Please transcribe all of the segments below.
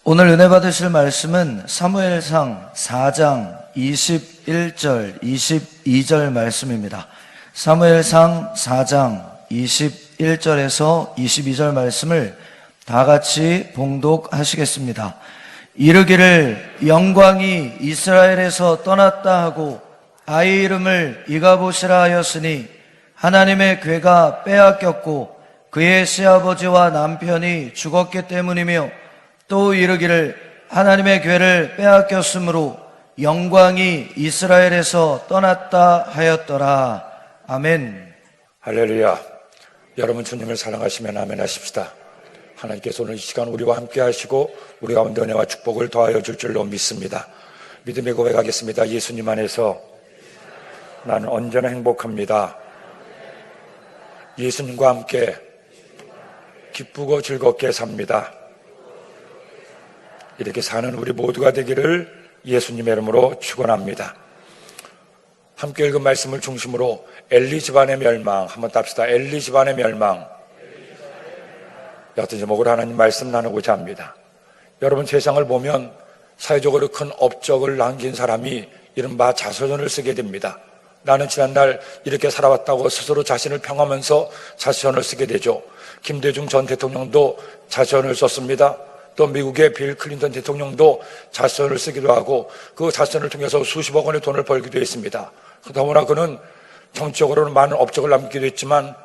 오늘 은혜 받으실 말씀은 사무엘상 4장 21절, 22절 말씀입니다. 사무엘상 4장 21절에서 22절 말씀을 다 같이 봉독하시겠습니다. 이르기를 영광이 이스라엘에서 떠났다 하고 아이 이름을 이가봇이라 하였으니 하나님의 궤가 빼앗겼고 그의 시아버지와 남편이 죽었기 때문이며 또 이르기를 하나님의 궤를 빼앗겼으므로 영광이 이스라엘에서 떠났다 하였더라. 아멘. 할렐루야. 여러분 주님을 사랑하시면 아멘 하십시다. 하나님께서 오늘 이 시간 우리와 함께 하시고 우리 가운데 은혜와 축복을 더하여 줄 줄로 믿습니다. 믿음의 고백하겠습니다. 예수님 안에서 나는 언제나 행복합니다. 예수님과 함께 기쁘고 즐겁게 삽니다. 이렇게 사는 우리 모두가 되기를 예수님의 이름으로 축원합니다. 함께 읽은 말씀을 중심으로 엘리 집안의 멸망 한번 답시다. 엘리 집안의 멸망. 같은 제목으로 하나님 말씀 나누고자 합니다. 여러분, 세상을 보면 사회적으로 큰 업적을 남긴 사람이 이른바 자서전을 쓰게 됩니다. 나는 지난날 이렇게 살아왔다고 스스로 자신을 평하면서 자서전을 쓰게 되죠. 김대중 전 대통령도 자서전을 썼습니다. 또 미국의 빌 클린턴 대통령도 자서전을 쓰기도 하고 그 자서전을 통해서 수십억 원의 돈을 벌기도 했습니다. 더구나 그는 정치적으로는 많은 업적을 남기도 했지만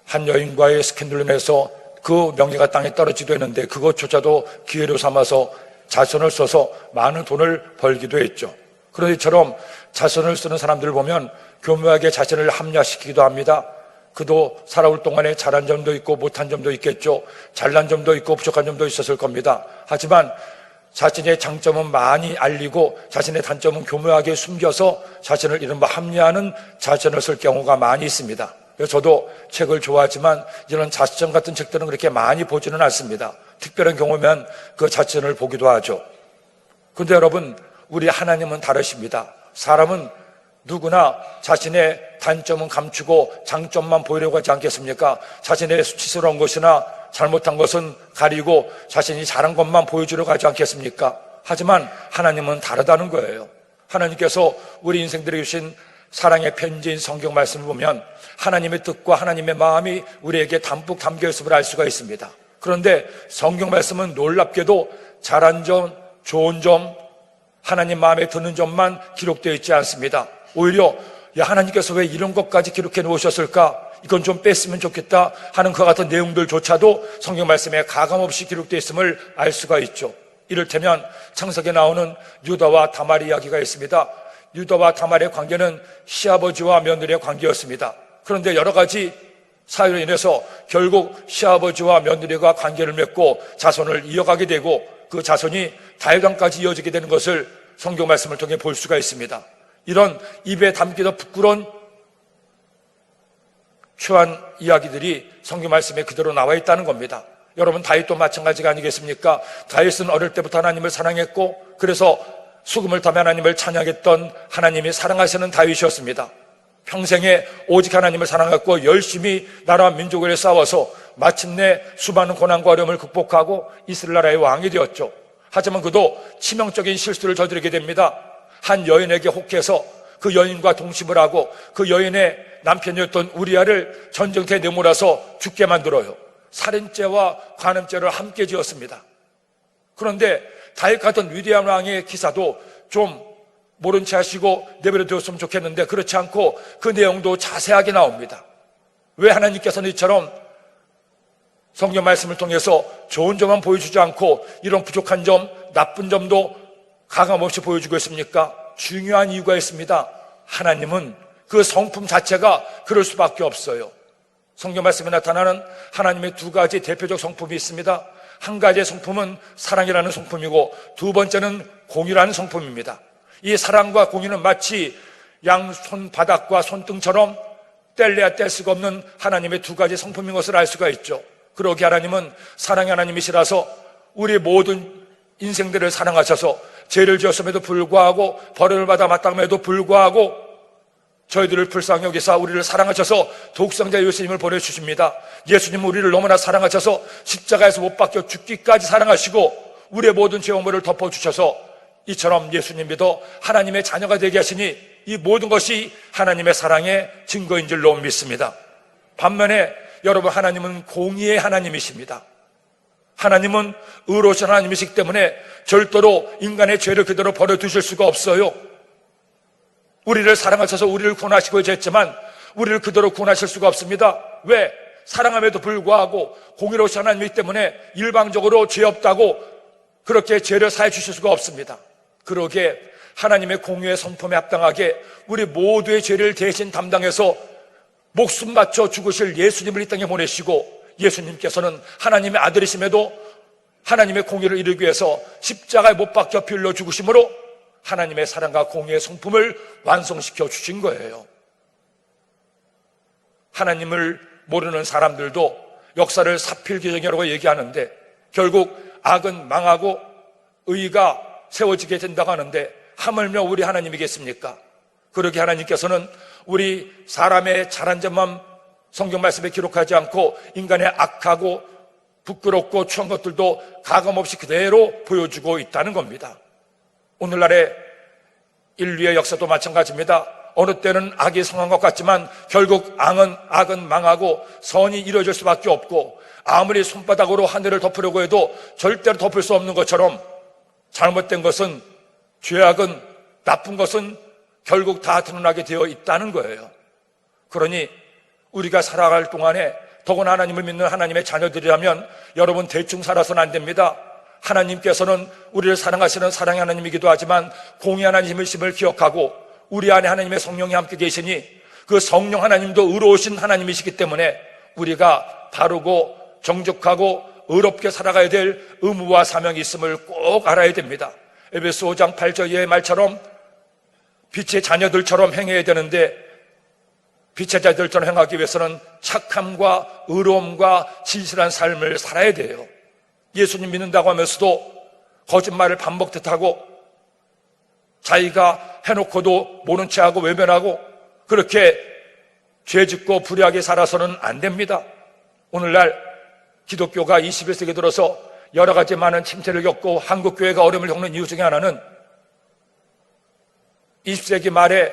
한 여인과의 스캔들로 인해서 그 명예가 땅에 떨어지기도 했는데 그것조차도 기회로 삼아서 자서전을 써서 많은 돈을 벌기도 했죠. 그런 이처럼 자서전을 쓰는 사람들을 보면 교묘하게 자신을 합리화시키기도 합니다. 그도 살아올 동안에 잘한 점도 있고 못한 점도 있겠죠. 잘난 점도 있고 부족한 점도 있었을 겁니다. 하지만 자신의 장점은 많이 알리고 자신의 단점은 교묘하게 숨겨서 자신을 이른바 합리화하는 자서전을 쓸 경우가 많이 있습니다. 그래서 저도 책을 좋아하지만 이런 자서전 같은 책들은 그렇게 많이 보지는 않습니다. 특별한 경우면 그 자서전을 보기도 하죠. 그런데 여러분, 우리 하나님은 다르십니다. 사람은 누구나 자신의 단점은 감추고 장점만 보이려고 하지 않겠습니까? 자신의 수치스러운 것이나 잘못한 것은 가리고 자신이 잘한 것만 보여주려고 하지 않겠습니까? 하지만 하나님은 다르다는 거예요. 하나님께서 우리 인생들에게 주신 사랑의 편지인 성경 말씀을 보면 하나님의 뜻과 하나님의 마음이 우리에게 담뿍 담겨 있음을 알 수가 있습니다. 그런데 성경 말씀은 놀랍게도 잘한 점, 좋은 점, 하나님 마음에 드는 점만 기록되어 있지 않습니다. 오히려 하나님께서 왜 이런 것까지 기록해 놓으셨을까? 이건 좀 뺐으면 좋겠다 하는 그와 같은 내용들조차도 성경 말씀에 가감없이 기록되어 있음을 알 수가 있죠. 이를테면 창세기에 나오는 유다와 다말의 이야기가 있습니다. 유다와 다말의 관계는 시아버지와 며느리의 관계였습니다. 그런데 여러 가지 사유로 인해서 결국 시아버지와 며느리가 관계를 맺고 자손을 이어가게 되고 그 자손이 다윗 왕까지 이어지게 되는 것을 성경 말씀을 통해 볼 수가 있습니다. 이런 입에 담기도 부끄러운 추한 이야기들이 성경 말씀에 그대로 나와 있다는 겁니다. 여러분, 다윗도 마찬가지가 아니겠습니까? 다윗은 어릴 때부터 하나님을 사랑했고 그래서 수금을 타며 하나님을 찬양했던 하나님이 사랑하시는 다윗이었습니다. 평생에 오직 하나님을 사랑했고 열심히 나라와 민족을 위해 싸워서 마침내 수많은 고난과 어려움을 극복하고 이스라엘 나라의 왕이 되었죠. 하지만 그도 치명적인 실수를 저지르게 됩니다. 한 여인에게 혹해서 그 여인과 동침을 하고 그 여인의 남편이었던 우리아를 전쟁터에 내몰아서 죽게 만들어요. 살인죄와 간음죄를 함께 지었습니다. 그런데 다윗 같은 위대한 왕의 기사도 좀 모른 채 하시고 내버려 두었으면 좋겠는데 그렇지 않고 그 내용도 자세하게 나옵니다. 왜 하나님께서는 이처럼 성경 말씀을 통해서 좋은 점만 보여주지 않고 이런 부족한 점, 나쁜 점도 가감없이 보여주고 있습니까? 중요한 이유가 있습니다. 하나님은 그 성품 자체가 그럴 수밖에 없어요. 성경 말씀에 나타나는 하나님의 두 가지 대표적 성품이 있습니다. 한 가지의 성품은 사랑이라는 성품이고 두 번째는 공의라는 성품입니다. 이 사랑과 공의는 마치 양 손바닥과 손등처럼 뗄래야 뗄 수가 없는 하나님의 두 가지 성품인 것을 알 수가 있죠. 그러기에 하나님은 사랑의 하나님이시라서 우리 모든 인생들을 사랑하셔서 죄를 지었음에도 불구하고 벌을 받아 마땅함에도 불구하고 저희들을 불쌍히 여기사 우리를 사랑하셔서 독생자 예수님을 보내주십니다. 예수님은 우리를 너무나 사랑하셔서 십자가에서 못 박혀 죽기까지 사랑하시고 우리의 모든 죄악물을 덮어주셔서 이처럼 예수님도 하나님의 자녀가 되게 하시니 이 모든 것이 하나님의 사랑의 증거인 줄로 믿습니다. 반면에 여러분, 하나님은 공의의 하나님이십니다. 하나님은 의로우신 하나님이시기 때문에 절대로 인간의 죄를 그대로 버려두실 수가 없어요. 우리를 사랑하셔서 우리를 구원하시고자 했지만 우리를 그대로 구원하실 수가 없습니다. 왜? 사랑함에도 불구하고 공의로우신 하나님이기 때문에 일방적으로 죄 없다고 그렇게 죄를 사해 주실 수가 없습니다. 그러기에 하나님의 공의의 성품에 합당하게 우리 모두의 죄를 대신 담당해서 목숨 바쳐 죽으실 예수님을 이 땅에 보내시고, 예수님께서는 하나님의 아들이심에도 하나님의 공의를 이루기 위해서 십자가에 못 박혀 피 흘려 죽으심으로 하나님의 사랑과 공의의 성품을 완성시켜 주신 거예요. 하나님을 모르는 사람들도 역사를 사필규정이라고 얘기하는데 결국 악은 망하고 의가 세워지게 된다고 하는데 하물며 우리 하나님이겠습니까? 그러게 하나님께서는 우리 사람의 잘한 점만 성경 말씀에 기록하지 않고 인간의 악하고 부끄럽고 추한 것들도 가감없이 그대로 보여주고 있다는 겁니다. 오늘날의 인류의 역사도 마찬가지입니다. 어느 때는 악이 성한 것 같지만 결국 악은 망하고 선이 이루어질 수밖에 없고, 아무리 손바닥으로 하늘을 덮으려고 해도 절대로 덮을 수 없는 것처럼 잘못된 것은, 죄악은, 나쁜 것은 결국 다 드러나게 되어 있다는 거예요. 그러니 우리가 살아갈 동안에 더구나 하나님을 믿는 하나님의 자녀들이라면 여러분, 대충 살아서는 안 됩니다. 하나님께서는 우리를 사랑하시는 사랑의 하나님이기도 하지만 공의 하나님이심을 기억하고 우리 안에 하나님의 성령이 함께 계시니 그 성령 하나님도 의로우신 하나님이시기 때문에 우리가 바르고 정직하고 의롭게 살아가야 될 의무와 사명이 있음을 꼭 알아야 됩니다. 에베소 5장 8절 이하의 말처럼 빛의 자녀들처럼 행해야 되는데, 빛의 자녀들처럼 행하기 위해서는 착함과 의로움과 진실한 삶을 살아야 돼요. 예수님 믿는다고 하면서도 거짓말을 반복하고 자기가 해놓고도 모른 체하고 외면하고 그렇게 죄짓고 불의하게 살아서는 안 됩니다. 오늘날 기독교가 21세기 들어서 여러 가지 많은 침체를 겪고 한국교회가 어려움을 겪는 이유 중에 하나는 20세기 말에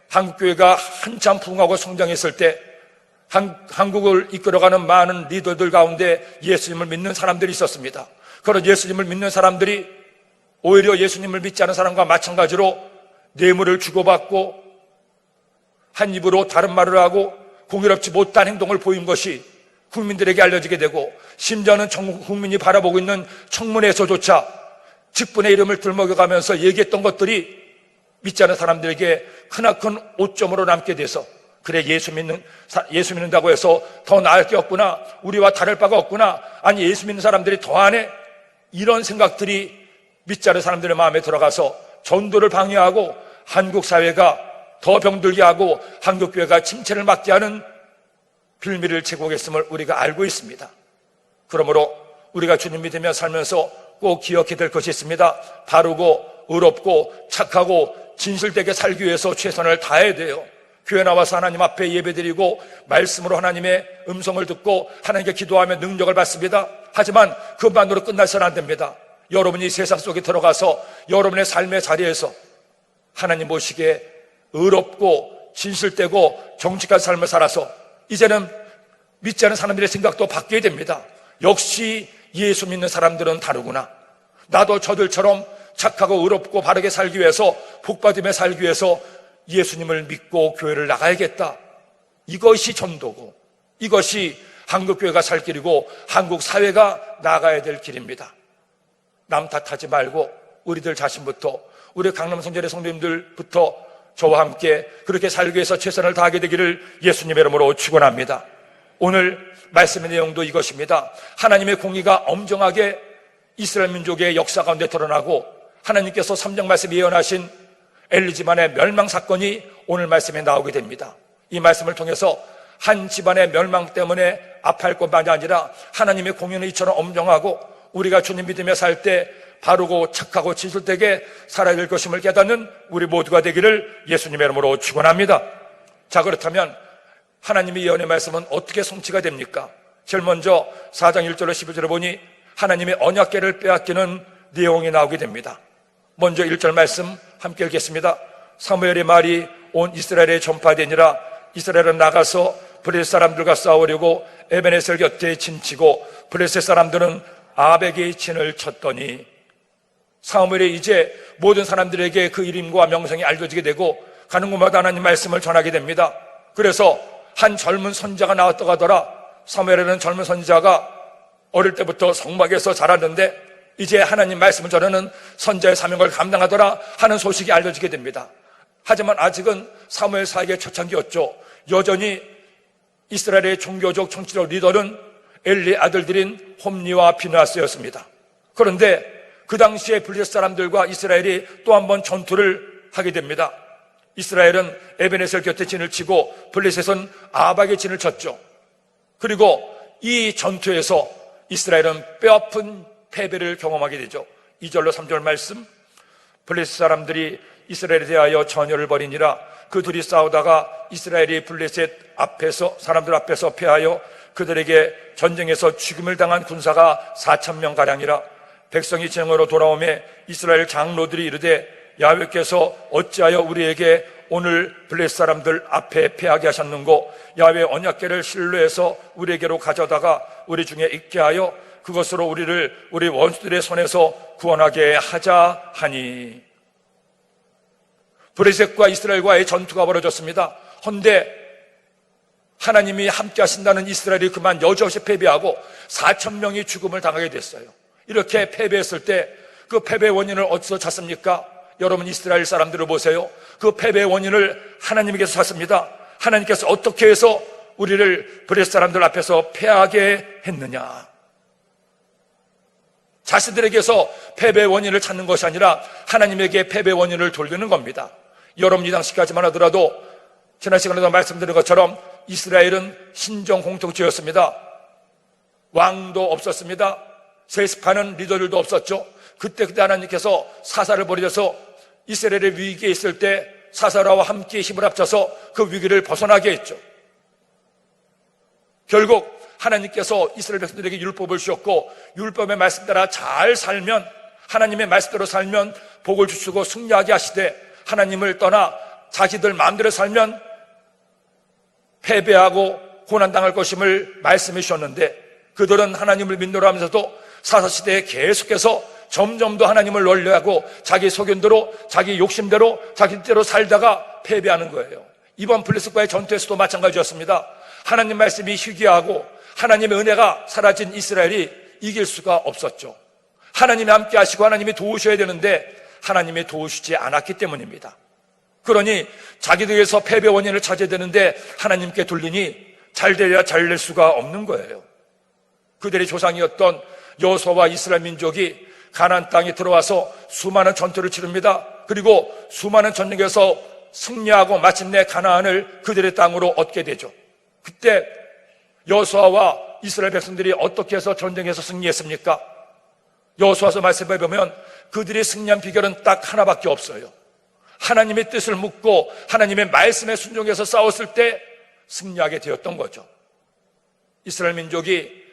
한국교회가 한참 부흥하고 성장했을 때 한국을 이끌어가는 많은 리더들 가운데 예수님을 믿는 사람들이 있었습니다. 그런 예수님을 믿는 사람들이 오히려 예수님을 믿지 않은 사람과 마찬가지로 뇌물을 주고받고 한 입으로 다른 말을 하고 공의롭지 못한 행동을 보인 것이 국민들에게 알려지게 되고, 심지어는 전 국민이 바라보고 있는 청문회에서조차 직분의 이름을 들먹여가면서 얘기했던 것들이 믿지 않은 사람들에게 크나큰 오점으로 남게 돼서, 그래, 예수 믿는다고 해서 더 나을 게 없구나, 우리와 다를 바가 없구나, 아니 예수 믿는 사람들이 더하네, 이런 생각들이 믿지 않은 사람들의 마음에 들어가서 전도를 방해하고 한국 사회가 더 병들게 하고 한국교회가 침체를 막게 하는 빌미를 제공했음을 우리가 알고 있습니다. 그러므로 우리가 주님 믿으며 살면서 꼭 기억해야 될 것이 있습니다. 바르고 의롭고 착하고 진실되게 살기 위해서 최선을 다해야 돼요. 교회 나와서 하나님 앞에 예배드리고 말씀으로 하나님의 음성을 듣고 하나님께 기도하며 능력을 받습니다. 하지만 그것만으로 끝나서는 안 됩니다. 여러분이 세상 속에 들어가서 여러분의 삶의 자리에서 하나님 보시기에 의롭고 진실되고 정직한 삶을 살아서 이제는 믿지 않는 사람들의 생각도 바뀌어야 됩니다. 역시 예수 믿는 사람들은 다르구나. 나도 저들처럼 착하고 의롭고 바르게 살기 위해서, 복받으며 살기 위해서 예수님을 믿고 교회를 나가야겠다. 이것이 전도고, 이것이 한국교회가 살 길이고 한국 사회가 나가야 될 길입니다. 남 탓하지 말고 우리들 자신부터, 우리 강남성전의 성도님들부터 저와 함께 그렇게 살기 위해서 최선을 다하게 되기를 예수님의 이름으로 축원합니다. 오늘 말씀의 내용도 이것입니다. 하나님의 공의가 엄정하게 이스라엘 민족의 역사 가운데 드러나고 하나님께서 3장 말씀에 예언하신 엘리 집안의 멸망 사건이 오늘 말씀에 나오게 됩니다. 이 말씀을 통해서 한 집안의 멸망 때문에 아파할 것만이 아니라 하나님의 공의는 이처럼 엄정하고 우리가 주님 믿으며 살 때 바르고 착하고 진실되게 살아야 될 것임을 깨닫는 우리 모두가 되기를 예수님의 이름으로 축원합니다. 자, 그렇다면 하나님의 예언의 말씀은 어떻게 성취가 됩니까? 제일 먼저 4장 1절로 11절에 보니 하나님의 언약궤를 빼앗기는 내용이 나오게 됩니다. 먼저 1절 말씀 함께 읽겠습니다. 사무엘의 말이 온 이스라엘에 전파되니라. 이스라엘은 나가서 블레셋 사람들과 싸우려고 에베네셀 곁에 진치고 블레셋 사람들은 아벡의 진을 쳤더니, 사무엘이 이제 모든 사람들에게 그 이름과 명성이 알려지게 되고 가는 곳마다 하나님 말씀을 전하게 됩니다. 그래서 한 젊은 선지자가 나왔다고 하더라. 사무엘에는 젊은 선지자가 어릴 때부터 성막에서 자랐는데 이제 하나님 말씀을 전하는 선지자의 사명을 감당하더라 하는 소식이 알려지게 됩니다. 하지만 아직은 사무엘사에게 초창기였죠. 여전히 이스라엘의 종교적 정치적 리더는 엘리 아들들인 홈니와 비느하스였습니다. 그런데 그 당시에 블레셋 사람들과 이스라엘이 또 한 번 전투를 하게 됩니다. 이스라엘은 에베네셀 곁에 진을 치고 블레셋은 아박의 진을 쳤죠. 그리고 이 전투에서 이스라엘은 뼈아픈 패배를 경험하게 되죠. 2절로 3절 말씀, 블레셋 사람들이 이스라엘에 대하여 전열을 벌이니라. 그 둘이 싸우다가 이스라엘이 블레셋 앞에서, 사람들 앞에서 패하여 그들에게 전쟁에서 죽임을 당한 군사가 4,000명가량이라. 백성이 진영으로 돌아오매 이스라엘 장로들이 이르되 야훼께서 어찌하여 우리에게 오늘 블레셋 사람들 앞에 패하게 하셨는고, 야훼 언약궤를 실로에서 우리에게로 가져다가 우리 중에 있게 하여 그것으로 우리를 우리 원수들의 손에서 구원하게 하자 하니. 블레셋과 이스라엘과의 전투가 벌어졌습니다. 헌데 하나님이 함께 하신다는 이스라엘이 그만 여지없이 패배하고 4,000명이 죽음을 당하게 됐어요. 이렇게 패배했을 때 그 패배의 원인을 어디서 찾습니까? 여러분, 이스라엘 사람들을 보세요. 그 패배의 원인을 하나님께서 찾습니다. 하나님께서 어떻게 해서 우리를 블레셋 사람들 앞에서 패하게 했느냐? 자신들에게서 패배의 원인을 찾는 것이 아니라 하나님에게 패배의 원인을 돌리는 겁니다. 여러분, 이 당시까지만 하더라도 지난 시간에도 말씀드린 것처럼 이스라엘은 신정 공동체였습니다. 왕도 없었습니다. 세습하는 리더들도 없었죠. 그때 하나님께서 사사를 벌이셔서 이스라엘의 위기에 있을 때 사사라와 함께 힘을 합쳐서 그 위기를 벗어나게 했죠. 결국 하나님께서 이스라엘 백성들에게 율법을 주셨고, 율법의 말씀 따라 잘 살면, 하나님의 말씀대로 살면 복을 주시고 승리하게 하시되, 하나님을 떠나 자기들 마음대로 살면 패배하고 고난당할 것임을 말씀해 주셨는데, 그들은 하나님을 믿노라 하면서도 사사시대에 계속해서 점점 더 하나님을 놀려하고 자기 소견대로, 자기 욕심대로, 자기 뜻대로 살다가 패배하는 거예요. 이번 블레셋과의 전투에서도 마찬가지였습니다. 하나님 말씀이 희귀하고 하나님의 은혜가 사라진 이스라엘이 이길 수가 없었죠. 하나님이 함께 하시고 하나님이 도우셔야 되는데 하나님이 도우시지 않았기 때문입니다. 그러니 자기들에게서 패배 원인을 찾아야 되는데 하나님께 돌리니 잘 되려 잘 낼 수가 없는 거예요. 그들의 조상이었던 여호수아와 이스라엘 민족이 가나안 땅에 들어와서 수많은 전투를 치릅니다. 그리고 수많은 전쟁에서 승리하고 마침내 가나안을 그들의 땅으로 얻게 되죠. 그때 여호수아와 이스라엘 백성들이 어떻게 해서 전쟁에서 승리했습니까? 여호수아서 말씀해 보면 그들이 승리한 비결은 딱 하나밖에 없어요. 하나님의 뜻을 묻고 하나님의 말씀에 순종해서 싸웠을 때 승리하게 되었던 거죠. 이스라엘 민족이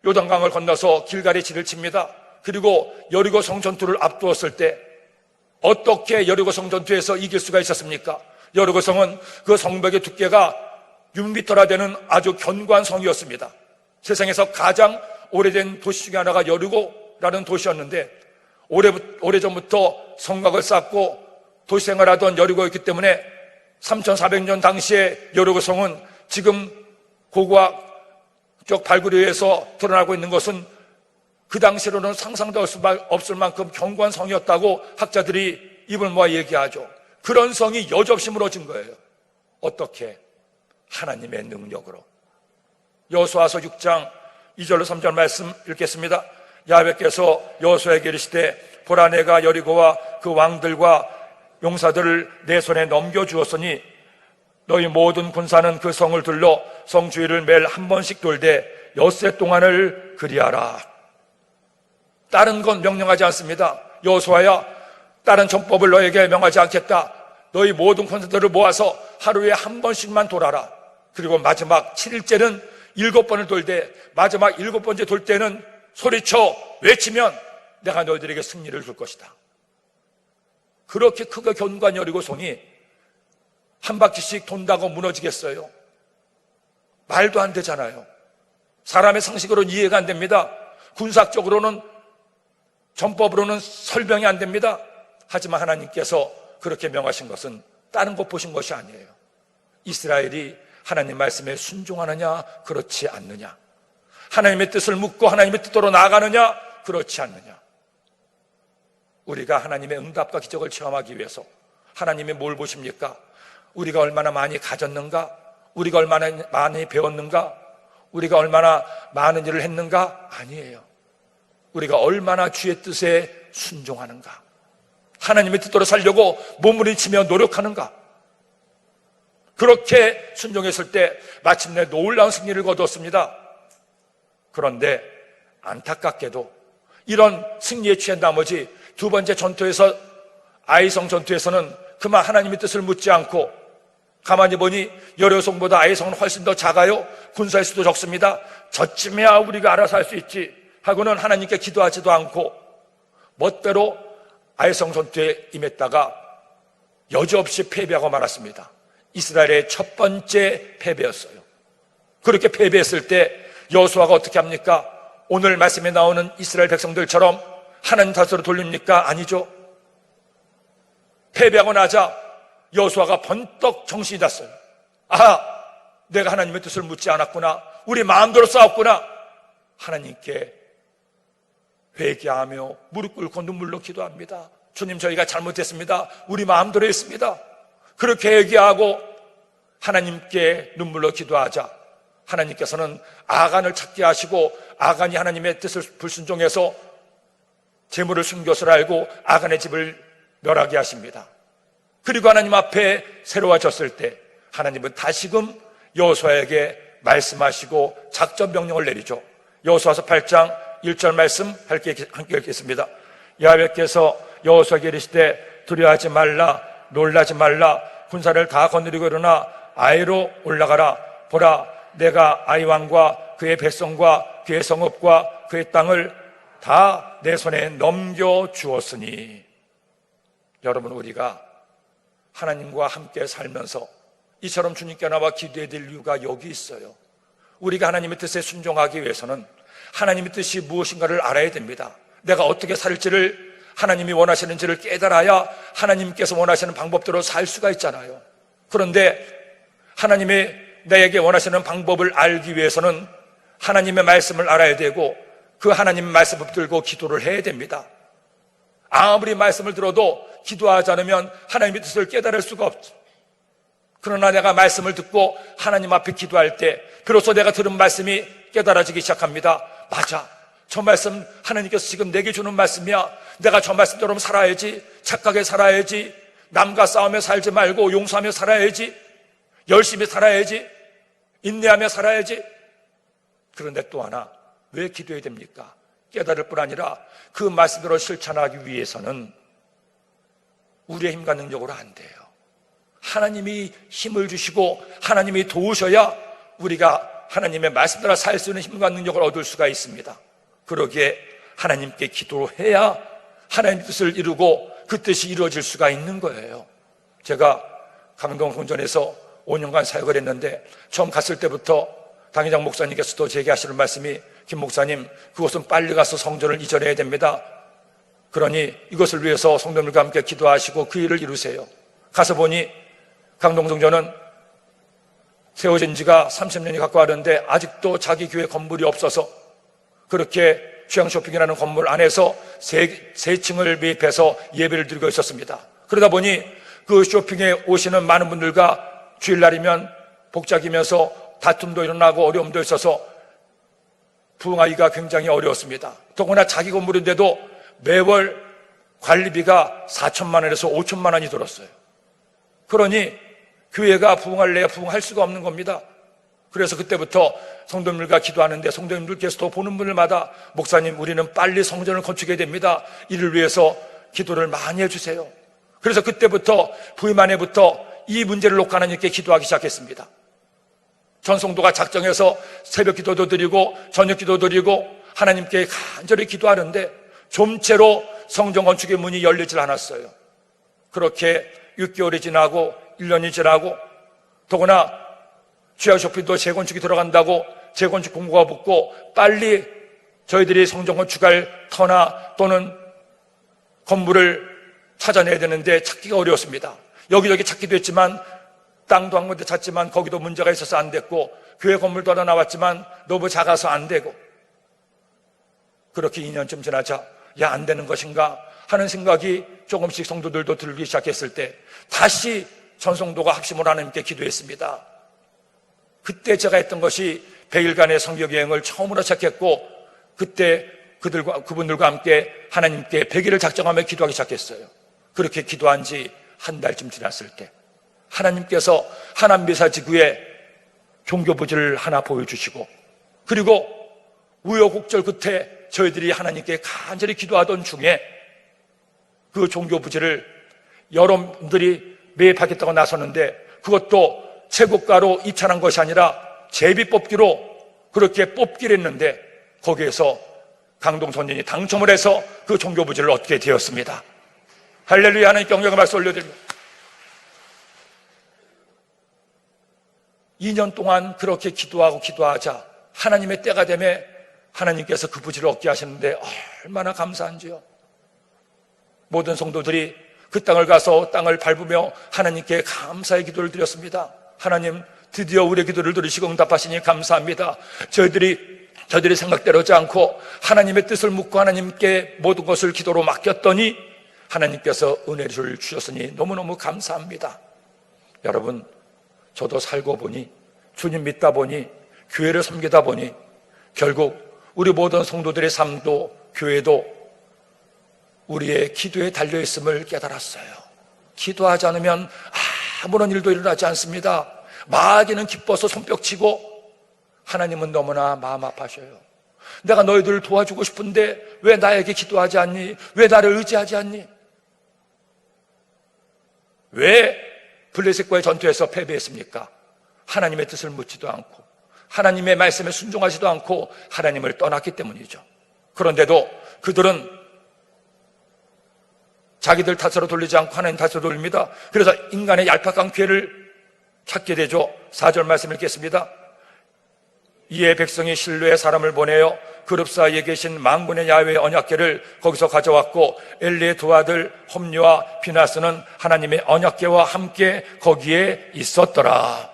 요단강을 건너서 길갈에 진을 칩니다. 그리고 여리고 성 전투를 앞두었을 때 어떻게 여리고 성 전투에서 이길 수가 있었습니까? 여리고 성은 그 성벽의 두께가 6m나 되는 아주 견고한 성이었습니다. 세상에서 가장 오래된 도시 중에 하나가 여리고라는 도시였는데 오래전부터 성곽을 쌓고 도시생활하던 여리고였기 때문에 3400년 당시에 여리고 성은 지금 고고학적 발굴에 의해서 드러나고 있는 것은 그 당시로는 상상도 없을 만큼 견고한 성이었다고 학자들이 입을 모아 얘기하죠. 그런 성이 여지없이 무너진 거예요. 어떻게? 하나님의 능력으로. 여호수아서 6장 2절로 3절 말씀 읽겠습니다. 야훼께서 여호수아에게 이르시되 보라, 내가 여리고와 그 왕들과 용사들을 내 손에 넘겨주었으니 너희 모든 군사는 그 성을 둘러 성 주위를 매일 한 번씩 돌되 엿새 동안을 그리하라. 다른 건 명령하지 않습니다. 여호수아야, 다른 전법을 너에게 명하지 않겠다. 너희 모든 군사들을 모아서 하루에 한 번씩만 돌아라. 그리고 마지막 7일째는 7번을 돌되 마지막 7번째 돌 때는 소리쳐 외치면 내가 너희들에게 승리를 줄 것이다. 그렇게 크게 견고한 여리고성이 한 바퀴씩 돈다고 무너지겠어요? 말도 안 되잖아요. 사람의 상식으로는 이해가 안 됩니다. 군사적으로는, 전법으로는 설명이 안 됩니다. 하지만 하나님께서 그렇게 명하신 것은 다른 것 보신 것이 아니에요. 이스라엘이 하나님 말씀에 순종하느냐, 그렇지 않느냐. 하나님의 뜻을 묻고 하나님의 뜻대로 나아가느냐, 그렇지 않느냐. 우리가 하나님의 응답과 기적을 체험하기 위해서 하나님이 뭘 보십니까? 우리가 얼마나 많이 가졌는가? 우리가 얼마나 많이 배웠는가? 우리가 얼마나 많은 일을 했는가? 아니에요. 우리가 얼마나 주의 뜻에 순종하는가? 하나님의 뜻대로 살려고 몸부림치며 노력하는가? 그렇게 순종했을 때 마침내 놀라운 승리를 거두었습니다. 그런데 안타깝게도 이런 승리에 취한 나머지 두 번째 전투에서, 아이성 전투에서는 그만 하나님의 뜻을 묻지 않고, 가만히 보니 여리고성보다 아이성은 훨씬 더 작아요. 군사의 수도 적습니다. 저쯤이야 우리가 알아서 할 수 있지 하고는 하나님께 기도하지도 않고 멋대로 아이성 전투에 임했다가 여지없이 패배하고 말았습니다. 이스라엘의 첫 번째 패배였어요. 그렇게 패배했을 때 여호수아가 어떻게 합니까? 오늘 말씀에 나오는 이스라엘 백성들처럼 하나님 탓으로 돌립니까? 아니죠. 패배하고 나자 여호수아가 번떡 정신이 났어요. 아, 내가 하나님의 뜻을 묻지 않았구나. 우리 마음대로 싸웠구나. 하나님께 회개하며 무릎 꿇고 눈물로 기도합니다. 주님, 저희가 잘못했습니다. 우리 마음대로 했습니다. 그렇게 회개하고 하나님께 눈물로 기도하자 하나님께서는 아간을 찾게 하시고, 아간이 하나님의 뜻을 불순종해서 재물을 숨긴 것을 알고 아간의 집을 멸하게 하십니다. 그리고 하나님 앞에 새로워졌을 때 하나님은 다시금 여호수아에게 말씀하시고 작전 명령을 내리죠. 여호수아서 8장 1절 말씀 함께 읽겠습니다. 여호와께서 여호수아에게 이르시되 두려워하지 말라, 놀라지 말라, 군사를 다 거느리고 일어나 아이로 올라가라. 보라, 내가 아이 왕과 그의 백성과 그의 성읍과 그의 땅을 다 내 손에 넘겨 주었으니. 여러분, 우리가 하나님과 함께 살면서 이처럼 주님께 나와 기도해야 될 이유가 여기 있어요. 우리가 하나님의 뜻에 순종하기 위해서는 하나님의 뜻이 무엇인가를 알아야 됩니다. 내가 어떻게 살지를, 하나님이 원하시는지를 깨달아야 하나님께서 원하시는 방법대로 살 수가 있잖아요. 그런데 하나님이 내게 원하시는 방법을 알기 위해서는 하나님의 말씀을 알아야 되고, 그 하나님의 말씀을 들고 기도를 해야 됩니다. 아무리 말씀을 들어도 기도하지 않으면 하나님의 뜻을 깨달을 수가 없죠. 그러나 내가 말씀을 듣고 하나님 앞에 기도할 때 비로소 내가 들은 말씀이 깨달아지기 시작합니다. 맞아, 저 말씀 하나님께서 지금 내게 주는 말씀이야. 내가 저 말씀대로 살아야지. 착하게 살아야지. 남과 싸우며 살지 말고 용서하며 살아야지. 열심히 살아야지. 인내하며 살아야지. 그런데 또 하나, 왜 기도해야 됩니까? 깨달을 뿐 아니라 그 말씀대로 실천하기 위해서는 우리의 힘과 능력으로 안 돼요. 하나님이 힘을 주시고 하나님이 도우셔야 우리가 하나님의 말씀대로 살 수 있는 힘과 능력을 얻을 수가 있습니다. 그러기에 하나님께 기도해야 하나님의 뜻을 이루고 그 뜻이 이루어질 수가 있는 거예요. 제가 강동성전에서 5년간 사역을 했는데 처음 갔을 때부터 당회장 목사님께서도 제게 하시는 말씀이, 김 목사님, 그것은 빨리 가서 성전을 이전해야 됩니다. 그러니 이것을 위해서 성도들과 함께 기도하시고 그 일을 이루세요. 가서 보니 강동성전은 세워진 지가 30년이 가까웠는데 아직도 자기 교회 건물이 없어서 그렇게 취향쇼핑이라는 건물 안에서 세 층을 매입해서 예배를 드리고 있었습니다. 그러다 보니 그 쇼핑에 오시는 많은 분들과 주일날이면 복작이면서 다툼도 일어나고 어려움도 있어서 부흥하기가 굉장히 어려웠습니다. 더구나 자기 건물인데도 매월 관리비가 4천만 원에서 5천만 원이 들었어요. 그러니 교회가 부흥할래야 부흥할 수가 없는 겁니다. 그래서 그때부터 성도님들과 기도하는데 성도님들께서도 보는 분들마다, 목사님, 우리는 빨리 성전을 건축해야 됩니다. 이를 위해서 기도를 많이 해주세요. 그래서 그때부터 부임 안에부터 이 문제를 놓고 하나님께 기도하기 시작했습니다. 전 성도가 작정해서 새벽 기도도 드리고 저녁 기도 드리고 하나님께 간절히 기도하는데 좀채로 성전 건축의 문이 열리질 않았어요. 그렇게 6개월이 지나고 1년이 지나고 더구나 GR쇼핑도 재건축이 들어간다고 재건축 공고가 붙고 빨리 저희들이 성전 건축할 터나 또는 건물을 찾아내야 되는데 찾기가 어려웠습니다. 여기저기 찾기도 했지만 땅도 한 군데 찾지만 거기도 문제가 있어서 안 됐고 교회 건물도 하나 나왔지만 너무 작아서 안 되고 그렇게 2년쯤 지나자 안 되는 것인가 하는 생각이 조금씩 성도들도 들기 시작했을 때 다시 전성도가 합심으로 하나님께 기도했습니다. 그때 제가 했던 것이 100일간의 성경 여행을 처음으로 시작했고 그때 그분들과 함께 하나님께 100일을 작정하며 기도하기 시작했어요. 그렇게 기도한 지 한 달쯤 지났을 때 하나님께서 하남비사지구에 종교부지를 하나 보여주시고 그리고 우여곡절 끝에 저희들이 하나님께 간절히 기도하던 중에 그 종교부지를 여러분들이 매입하겠다고 나섰는데 그것도 채국가로 입찰한 것이 아니라 제비 뽑기로 그렇게 뽑기를 했는데 거기에서 강동선진이 당첨을 해서 그 종교부지를 얻게 되었습니다. 할렐루야. 하나님께 영광의 말씀 올려드립니다. 2년 동안 그렇게 기도하고 기도하자 하나님의 때가 되매 하나님께서 그 부지를 얻게 하시는데 얼마나 감사한지요. 모든 성도들이 그 땅을 가서 땅을 밟으며 하나님께 감사의 기도를 드렸습니다. 하나님 드디어 우리의 기도를 들으시고 응답하시니 감사합니다. 저희들이 생각대로지 않고 하나님의 뜻을 묻고 하나님께 모든 것을 기도로 맡겼더니 하나님께서 은혜를 주셨으니 너무너무 감사합니다. 여러분, 저도 살고 보니 주님 믿다 보니 교회를 섬기다 보니 결국 우리 모든 성도들의 삶도 교회도 우리의 기도에 달려있음을 깨달았어요. 기도하지 않으면 아무런 일도 일어나지 않습니다. 마귀는 기뻐서 손뼉치고 하나님은 너무나 마음 아파하셔요. 내가 너희들을 도와주고 싶은데 왜 나에게 기도하지 않니? 왜 나를 의지하지 않니? 왜 블레셋과의 전투에서 패배했습니까? 하나님의 뜻을 묻지도 않고 하나님의 말씀에 순종하지도 않고 하나님을 떠났기 때문이죠. 그런데도 그들은 자기들 탓으로 돌리지 않고 하나님 탓으로 돌립니다. 그래서 인간의 얄팍한 괴를 찾게 되죠. 4절 말씀 읽겠습니다. 이에 백성이 실로에 사람을 보내어 그룹 사이에 계신 만군의 야훼의 언약궤를 거기서 가져왔고 엘리의 두 아들 홈리와 비나스는 하나님의 언약궤와 함께 거기에 있었더라.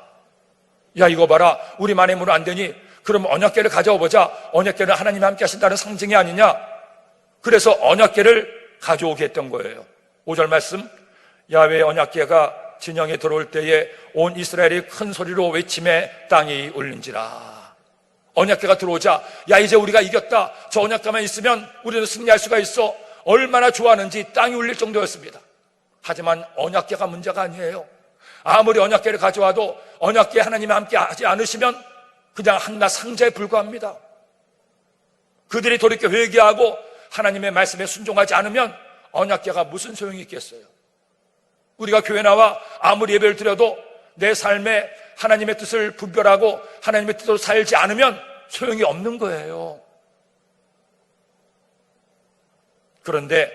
야, 이거 봐라. 우리만의 문은 안 되니 그럼 언약궤를 가져와 보자. 언약궤는 하나님이 함께 하신다는 상징이 아니냐. 그래서 언약궤를 가져오게 했던 거예요. 5절 말씀, 야훼의 언약궤가 진영에 들어올 때에 온 이스라엘이 큰 소리로 외침에 땅이 울린지라. 언약궤가 들어오자 이제 우리가 이겼다. 저 언약궤만 있으면 우리는 승리할 수가 있어. 얼마나 좋아하는지 땅이 울릴 정도였습니다. 하지만 언약궤가 문제가 아니에요. 아무리 언약궤를 가져와도 언약궤 하나님이 함께 하지 않으시면 그냥 한낱 상자에 불과합니다. 그들이 돌이켜 회개하고 하나님의 말씀에 순종하지 않으면 언약궤가 무슨 소용이 있겠어요. 우리가 교회 나와 아무리 예배를 드려도 내 삶에 하나님의 뜻을 분별하고 하나님의 뜻으로 살지 않으면 소용이 없는 거예요. 그런데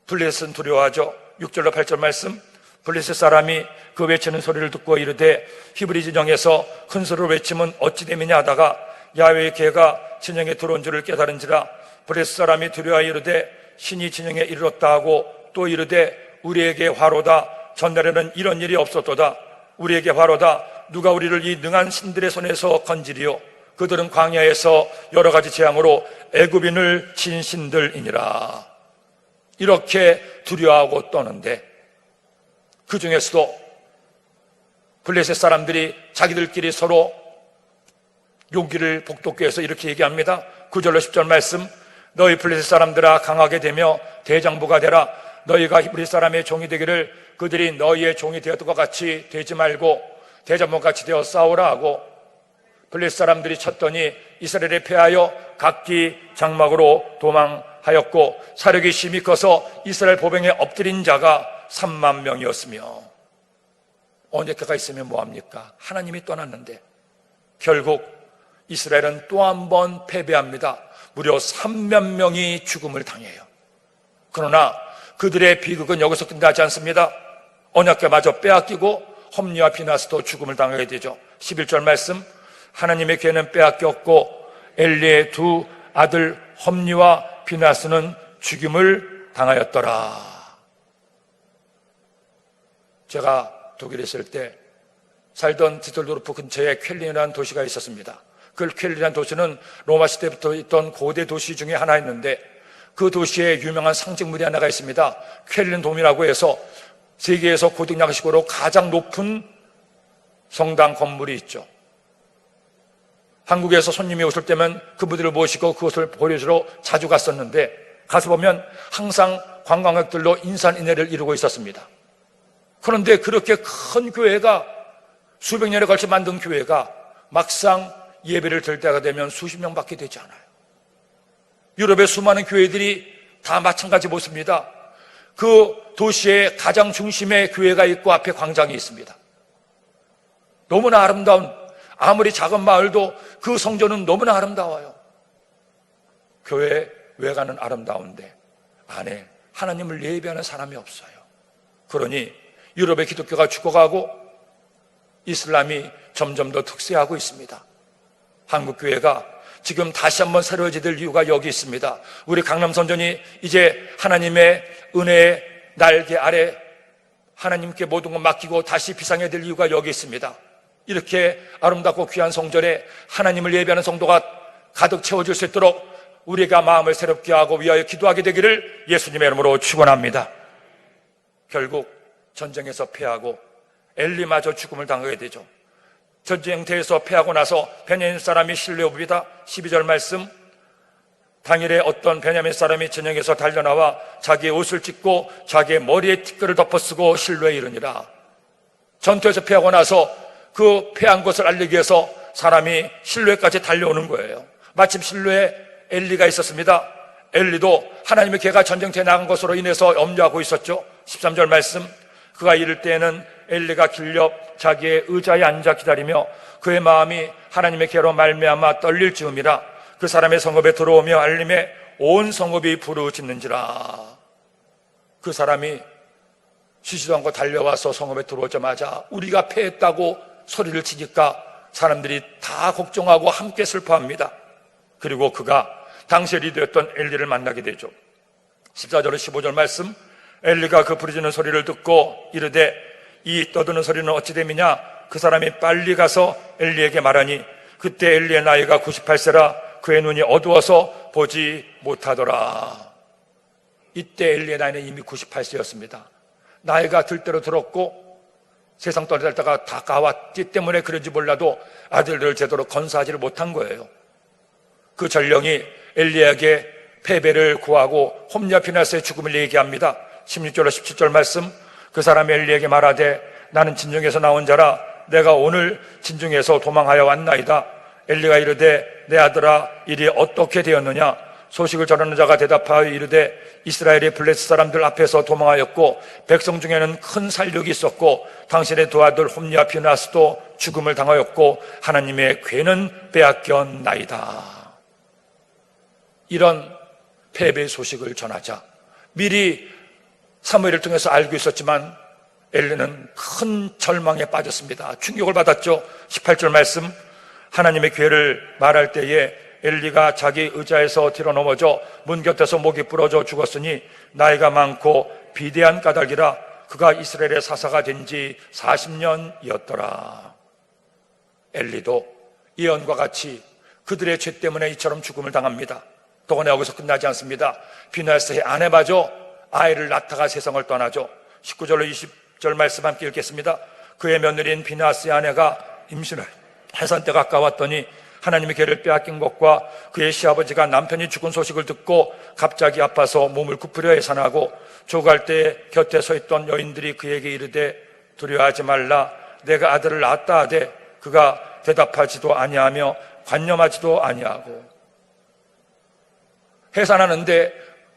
블레셋은 두려워하죠. 6절로 8절 말씀, 블레셋 사람이 그 외치는 소리를 듣고 이르되 히브리 진영에서 큰 소리로 외침은 어찌 됨이냐 하다가 야훼의 궤가 진영에 들어온 줄을 깨달은지라. 블레셋 사람이 두려워하여 이르되 신이 진영에 이르렀다 하고 또 이르되 우리에게 화로다. 전날에는 이런 일이 없었도다. 우리에게 화로다. 누가 우리를 이 능한 신들의 손에서 건지리요. 그들은 광야에서 여러 가지 재앙으로 애굽인을 친 신들이니라. 이렇게 두려워하고 떠는데 그 중에서도 블레셋 사람들이 자기들끼리 서로 용기를 북돋게 해서 이렇게 얘기합니다. 9절로 10절 말씀, 너희 블레셋 사람들아 강하게 되며 대장부가 되라. 너희가 히브리 사람의 종이 되기를 그들이 너희의 종이 되었던 것 같이 되지 말고 대장부같이 되어 싸우라 하고 블레셋 사람들이 쳤더니 이스라엘에 패하여 각기 장막으로 도망하였고 사력이 심히 커서 이스라엘 보병에 엎드린 자가 3만 명이었으며. 언약궤가 있으면 뭐합니까? 하나님이 떠났는데 결국 이스라엘은 또 한 번 패배합니다. 무려 3만 명이 죽음을 당해요. 그러나 그들의 비극은 여기서 끝나지 않습니다. 언약궤마저 빼앗기고 홈리와 비나스도 죽음을 당하게 되죠. 11절 말씀, 하나님의 궤는 빼앗겼고 엘리의 두 아들 홈리와 비나스는 죽임을 당하였더라. 제가 독일에 있을 때 살던 디들도르프 근처에 쾰린이라는 도시가 있었습니다. 그 쾰린이라는 도시는 로마 시대부터 있던 고대 도시 중에 하나였는데 그 도시에 유명한 상징물이 하나가 있습니다. 쾰린 돔이라고 해서 세계에서 고대 양식으로 가장 높은 성당 건물이 있죠. 한국에서 손님이 오실 때면 그분들을 모시고 그것을 보여주러 자주 갔었는데 가서 보면 항상 관광객들로 인산인해를 이루고 있었습니다. 그런데 그렇게 큰 교회가 수백 년에 걸쳐 만든 교회가 막상 예배를 드릴 때가 되면 수십 명밖에 되지 않아요. 유럽의 수많은 교회들이 다 마찬가지 모습입니다. 그 도시의 가장 중심에 교회가 있고 앞에 광장이 있습니다. 너무나 아름다운, 아무리 작은 마을도 그 성전은 너무나 아름다워요. 교회 외관은 아름다운데 안에 하나님을 예배하는 사람이 없어요. 그러니 유럽의 기독교가 죽어가고 이슬람이 점점 더 특세하고 있습니다. 한국교회가 지금 다시 한번 새로워질 이유가 여기 있습니다. 우리 강남선전이 이제 하나님의 은혜의 날개 아래 하나님께 모든 걸 맡기고 다시 비상해야 될 이유가 여기 있습니다. 이렇게 아름답고 귀한 성전에 하나님을 예배하는 성도가 가득 채워질 수 있도록 우리가 마음을 새롭게 하고 위하여 기도하게 되기를 예수님의 이름으로 축원합니다. 결국 전쟁에서 패하고 엘리마저 죽음을 당하게 되죠. 전쟁터에서 패하고 나서 베냐민 사람이 실로에 옵니다. 12절 말씀, 당일에 어떤 베냐민 사람이 전쟁에서 달려나와 자기의 옷을 찢고 자기의 머리에 티끌을 덮어쓰고 실로에 이르니라. 전투에서 패하고 나서 그 패한 것을 알리기 위해서 사람이 실로에까지 달려오는 거예요. 마침 실로에 엘리가 있었습니다. 엘리도 하나님의 궤가 전쟁터에 나간 것으로 인해서 염려하고 있었죠. 13절 말씀, 그가 이를 때에는 엘리가 길려 자기의 의자에 앉아 기다리며 그의 마음이 하나님의 궤로 말미암아 떨릴 즈음이라. 그 사람의 성읍에 들어오며 알림에 온 성읍이 부르짖는지라. 그 사람이 쉬지도 않고 달려와서 성읍에 들어오자마자 우리가 패했다고 소리를 치니까 사람들이 다 걱정하고 함께 슬퍼합니다. 그리고 그가 당시에 리더였던 엘리를 만나게 되죠. 14절 15절 말씀, 엘리가 그 부르짖는 소리를 듣고 이르되 이 떠드는 소리는 어찌 됨이냐. 그 사람이 빨리 가서 엘리에게 말하니 그때 엘리의 나이가 98세라 그의 눈이 어두워서 보지 못하더라. 이때 엘리의 나이는 이미 98세였습니다. 나이가 들대로 들었고 세상 떠나다가 다가왔기 때문에 그런지 몰라도 아들들을 제대로 건사하지를 못한 거예요. 그 전령이 엘리에게 패배를 구하고 홈리와 비나스의 죽음을 얘기합니다. 16절 17절 말씀, 그 사람이 엘리에게 말하되 나는 진중에서 나온 자라 내가 오늘 진중에서 도망하여 왔나이다. 엘리가 이르되 내 아들아 일이 어떻게 되었느냐. 소식을 전하는 자가 대답하여 이르되 이스라엘의 블레셋 사람들 앞에서 도망하였고 백성 중에는 큰 살력이 있었고 당신의 두 아들 홈리와 비나스도 죽음을 당하였고 하나님의 궤는 빼앗겼나이다. 이런 패배의 소식을 전하자 미리 사무엘을 통해서 알고 있었지만 엘리는 큰 절망에 빠졌습니다. 충격을 받았죠. 18절 말씀, 하나님의 궤를 말할 때에 엘리가 자기 의자에서 뒤로 넘어져 문 곁에서 목이 부러져 죽었으니 나이가 많고 비대한 까닭이라 그가 이스라엘의 사사가 된 지 40년이었더라. 엘리도 예언과 같이 그들의 죄 때문에 이처럼 죽음을 당합니다. 더구나 여기서 끝나지 않습니다. 비나스의 아내마저 아이를 낳다가 세상을 떠나죠. 19절로 20절 말씀 함께 읽겠습니다. 그의 며느리인 비나스의 아내가 임신을 해산 때가 가까웠더니 하나님의 궤를 빼앗긴 것과 그의 시아버지가 남편이 죽은 소식을 듣고 갑자기 아파서 몸을 굽으려 해산하고 조갈 때 곁에 서 있던 여인들이 그에게 이르되 두려워하지 말라. 내가 아들을 낳았다 하되 그가 대답하지도 아니하며 관념하지도 아니하고. 해산하는데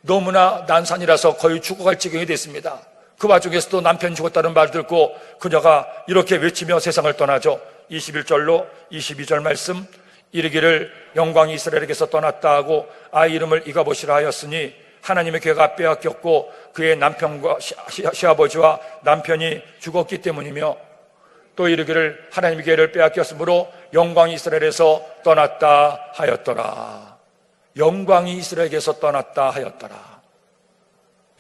너무나 난산이라서 거의 죽어갈 지경이 됐습니다. 그 와중에서도 남편 죽었다는 말 듣고 그녀가 이렇게 외치며 세상을 떠나죠. 21절로 22절 말씀, 이르기를 영광이 이스라엘에게서 떠났다 하고 아이 이름을 이가봇이라 하였으니 하나님의 괴가 빼앗겼고 그의 남편과 시아버지와 남편이 죽었기 때문이며 또 이르기를 하나님의 괴를 빼앗겼으므로 영광이 이스라엘에서 떠났다 하였더라. 영광이 이스라엘에게서 떠났다 하였더라.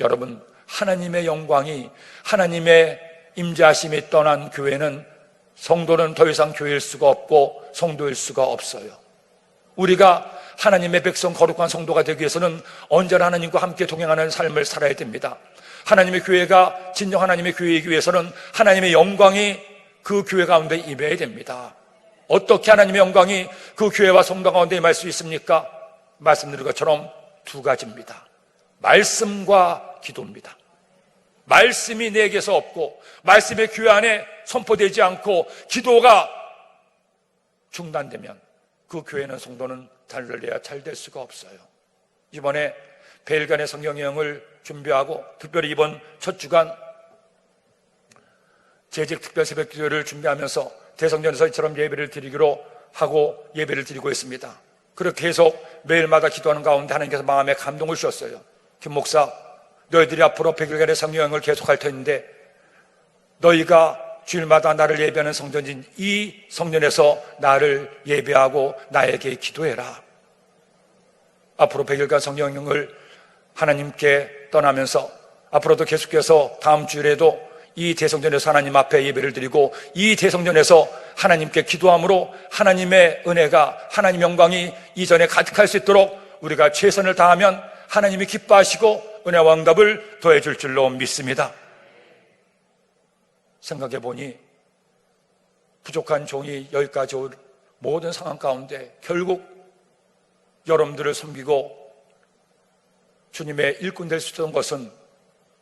여러분, 하나님의 영광이, 하나님의 임재하심이 떠난 교회는, 성도는 더 이상 교회일 수가 없고 성도일 수가 없어요. 우리가 하나님의 백성, 거룩한 성도가 되기 위해서는 언제나 하나님과 함께 동행하는 삶을 살아야 됩니다. 하나님의 교회가 진정 하나님의 교회이기 위해서는 하나님의 영광이 그 교회 가운데 임해야 됩니다. 어떻게 하나님의 영광이 그 교회와 성도 가운데 임할 수 있습니까? 말씀드린 것처럼 두 가지입니다. 말씀과 기도입니다. 말씀이 내게서 없고 말씀의 교회 안에 선포되지 않고 기도가 중단되면 그 교회는, 성도는 달려야 잘 될 수가 없어요. 이번에 베일간의 성령 여행을 준비하고 특별히 이번 첫 주간 재직 특별 새벽 기도를 준비하면서 대성전에서 이처럼 예배를 드리기로 하고 예배를 드리고 있습니다. 그렇게 계속 매일마다 기도하는 가운데 하나님께서 마음에 감동을 주셨어요. 김 목사, 너희들이 앞으로 100일간의 성령 여행을 계속할 텐데 너희가 주일마다 나를 예배하는 성전인 이 성전에서 나를 예배하고 나에게 기도해라. 앞으로 100일간 성령 여행을 하나님께 떠나면서 앞으로도 계속해서 다음 주일에도 이 대성전에서 하나님 앞에 예배를 드리고 이 대성전에서 하나님께 기도함으로 하나님의 은혜가, 하나님 영광이 이전에 가득할 수 있도록 우리가 최선을 다하면 하나님이 기뻐하시고 은혜와 응답을 더해줄 줄로 믿습니다. 생각해보니 부족한 종이 여기까지 올 모든 상황 가운데 결국 여러분들을 섬기고 주님의 일꾼 될 수 있던 것은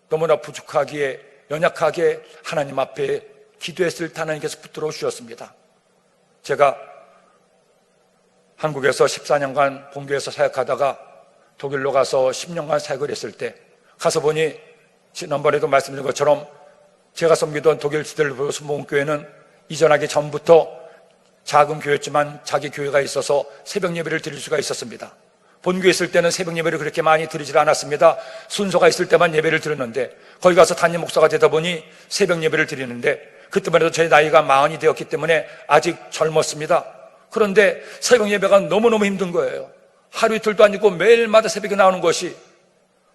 너무나 부족하기에, 연약하게 하나님 앞에 기도했을 때 하나님께서 붙들어 주셨습니다. 제가 한국에서 14년간 본교에서 사역하다가 독일로 가서 10년간 사역을 했을 때 가서 보니 지난번에도 말씀드린 것처럼 제가 섬기던 독일 지델베르크 순복음교회는 이전하기 전부터 작은 교회였지만 자기 교회가 있어서 새벽 예배를 드릴 수가 있었습니다. 본교에 있을 때는 새벽 예배를 그렇게 많이 드리질 않았습니다. 순서가 있을 때만 예배를 드렸는데 거기 가서 담임 목사가 되다 보니 새벽 예배를 드리는데 그때만 해도 제 나이가 40이 되었기 때문에 아직 젊었습니다. 그런데 새벽 예배가 너무너무 힘든 거예요. 하루 이틀도 아니고 매일마다 새벽에 나오는 것이,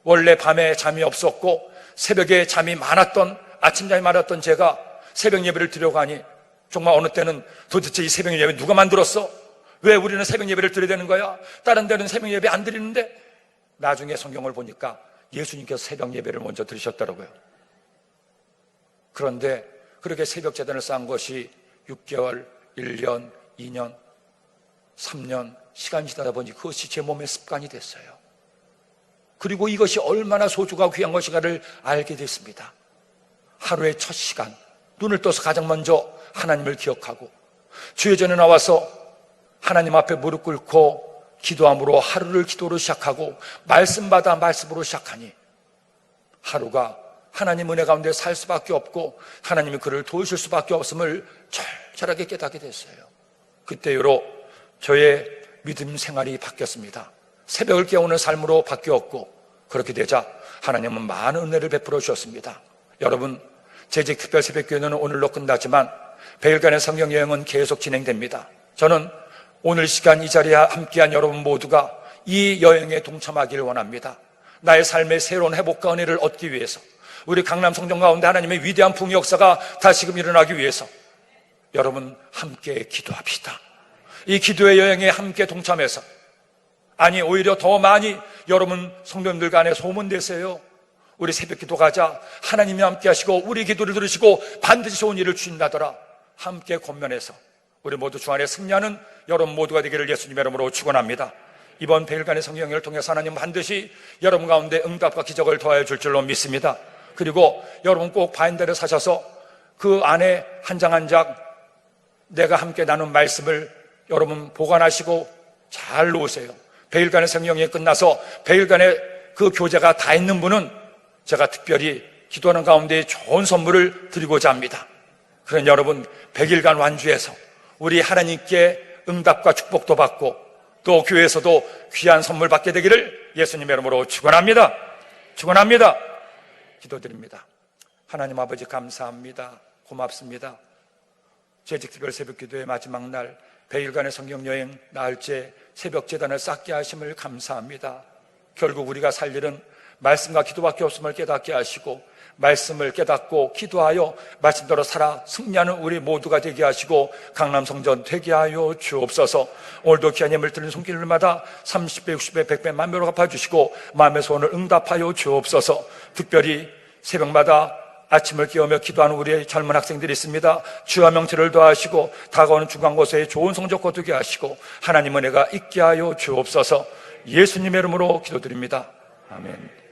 원래 밤에 잠이 없었고 새벽에 잠이 많았던, 아침잠이 많았던 제가 새벽 예배를 드려고 하니 정말 어느 때는 도대체 이 새벽 예배 누가 만들었어? 왜 우리는 새벽 예배를 드려야 되는 거야? 다른 데는 새벽 예배 안 드리는데? 나중에 성경을 보니까 예수님께서 새벽 예배를 먼저 드리셨더라고요. 그런데 그렇게 새벽 제단을 쌓은 것이 6개월, 1년, 2년, 3년 시간이 지나다 보니 그것이 제 몸의 습관이 됐어요. 그리고 이것이 얼마나 소중하고 귀한 것인가를 알게 됐습니다. 하루의 첫 시간, 눈을 떠서 가장 먼저 하나님을 기억하고 주의 전에 나와서 하나님 앞에 무릎 꿇고 기도함으로 하루를 기도로 시작하고 말씀 받아 말씀으로 시작하니 하루가 하나님 은혜 가운데 살 수밖에 없고 하나님이 그를 도우실 수밖에 없음을 철저하게 깨닫게 됐어요. 그때로 저의 믿음 생활이 바뀌었습니다. 새벽을 깨우는 삶으로 바뀌었고 그렇게 되자 하나님은 많은 은혜를 베풀어 주셨습니다. 여러분, 재직 특별 새벽교회는 오늘로 끝나지만 100일간의 성령 여행은 계속 진행됩니다. 저는 오늘 시간 이 자리에 함께한 여러분 모두가 이 여행에 동참하기를 원합니다. 나의 삶의 새로운 회복과 은혜를 얻기 위해서, 우리 강남 성전 가운데 하나님의 위대한 풍의 역사가 다시금 일어나기 위해서 여러분 함께 기도합시다. 이 기도의 여행에 함께 동참해서, 아니 오히려 더 많이 여러분 성도님들 간에 소문되세요. 우리 새벽 기도 가자, 하나님이 함께 하시고 우리 기도를 들으시고 반드시 좋은 일을 주신다더라. 함께 권면해서 우리 모두 주 안에 승리하는 여러분 모두가 되기를 예수님의 이름으로 축원합니다. 이번 100일간의 성령여행을 통해서 하나님 반드시 여러분 가운데 응답과 기적을 더하여 줄 줄로 믿습니다. 그리고 여러분 꼭 바인더를 사셔서 그 안에 한 장 한 장 내가 함께 나눈 말씀을 여러분 보관하시고 잘 놓으세요. 100일간의 성령여행이 끝나서 100일간의 그 교제가 다 있는 분은 제가 특별히 기도하는 가운데 좋은 선물을 드리고자 합니다. 그런 여러분 100일간 완주해서 우리 하나님께 응답과 축복도 받고 또 교회에서도 귀한 선물 받게 되기를 예수님의 이름으로 축원합니다. 축원합니다. 기도드립니다. 하나님 아버지 감사합니다. 고맙습니다. 재직특별 새벽기도의 마지막 날 100일간의 성경여행 나흘째 새벽재단을 쌓게 하심을 감사합니다. 결국 우리가 살 일은 말씀과 기도밖에 없음을 깨닫게 하시고 말씀을 깨닫고 기도하여 말씀대로 살아 승리하는 우리 모두가 되게 하시고 강남성전 되게 하여 주옵소서. 오늘도 귀한 예물 드리는 손길마다 30배, 60배, 100배 만배로 갚아주시고 마음의 소원을 응답하여 주옵소서. 특별히 새벽마다 아침을 깨우며 기도하는 우리의 젊은 학생들이 있습니다. 주와 명체를 더하시고 다가오는 중간고사에 좋은 성적 거두게 하시고 하나님 은혜가 있게 하여 주옵소서. 예수님의 이름으로 기도드립니다. 아멘.